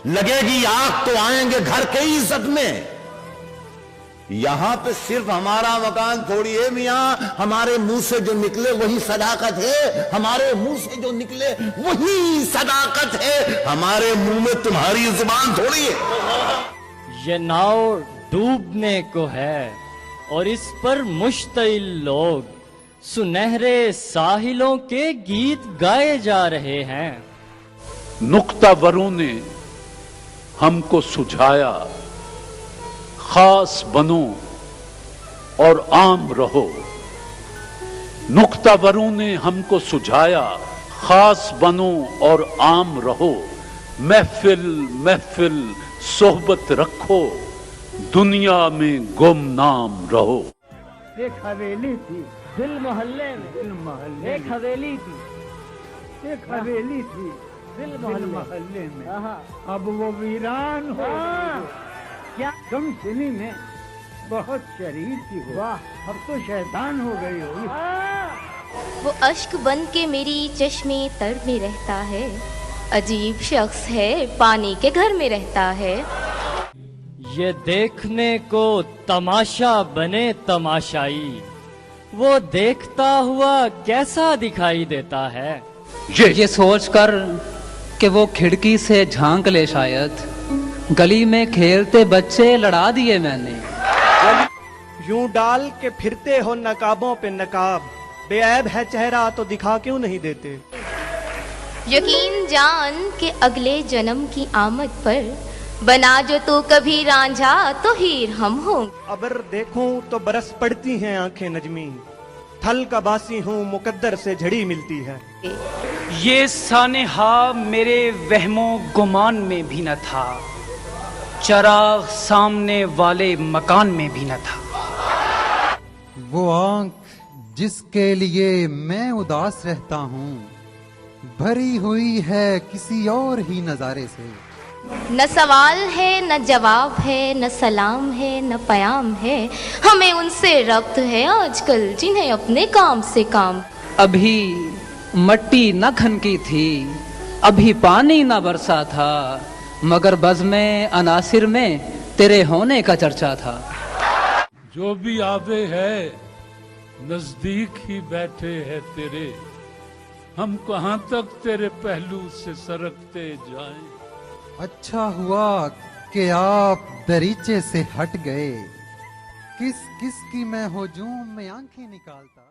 लगेगी आग तो आएंगे घर के ही इज्जत में। यहां पे सिर्फ हमारा मकान थोड़ी है मियां, हमारे मुंह से जो निकले वही सदाकत है, हमारे मुंह से जो निकले वही सदाकत है, हमारे मुंह में तुम्हारी जुबान थोड़ी है। ये नाव डूबने को है और इस पर मुश्तइल लोग सुनहरे साहिलों के गीत गाए जा रहे हैं। नुक्तावरों ने हमको सुझाया, खास बनो और आम रहो। नुक्तावरों ने हमको सुझाया, खास बनो और आम रहो। महफिल महफिल सोहबत रखो, दुनिया में गुमनाम रहो। एक हवेली थी दिल मोहल्ले में, एक हवेली थी, एक हवेली थी दिल मोहल्ले में, अब वो वीरान हो गई। क्या तुम सिनी में बहुत शरीफ थी हो, अब तो शैतान हो गई हो। वो अश्क बन के मेरी चश्मे तर में रहता है, अजीब शख्स है पानी के घर में रहता है। ये देखने को तमाशा बने तमाशाई, वो देखता हुआ कैसा दिखाई देता है। ये सोचकर कि वो खिड़की से झांक ले शायद, गली में खेलते बच्चे लड़ा दिए मैंने। यूं डाल के फिरते हो नकाबों पे नकाब, बेऐब है चेहरा तो दिखा क्यों नहीं देते। यकीन जान के अगले जन्म की आमद पर बना जो तू कभी रांझा तो हीर हम होंगे। अबर देखूं तो बरस पड़ती हैं आंखें नजमी, थल का बासी हूँ मुकद्दर से झड़ी मिलती है। ये सानेहा मेरे वहमो गुमान में भी न था, चराग सामने वाले मकान में भी न था। वो आंख जिसके लिए मैं उदास रहता हूँ, भरी हुई है किसी और ही नजारे से। न सवाल है न जवाब है, न सलाम है न पयाम है, हमें उनसे रब्त है आजकल जिन्हें अपने काम से काम। अभी मट्टी न खनकी थी, अभी पानी न बरसा था, मगर बज़्मे अनासिर में तेरे होने का चर्चा था। जो भी आवे है नजदीक ही बैठे हैं तेरे, हम कहां तक तेरे पहलू से सरकते जाएं। अच्छा हुआ कि आप दरीचे से हट गए, किस किस की मैं हुजूम में आंखें निकालता।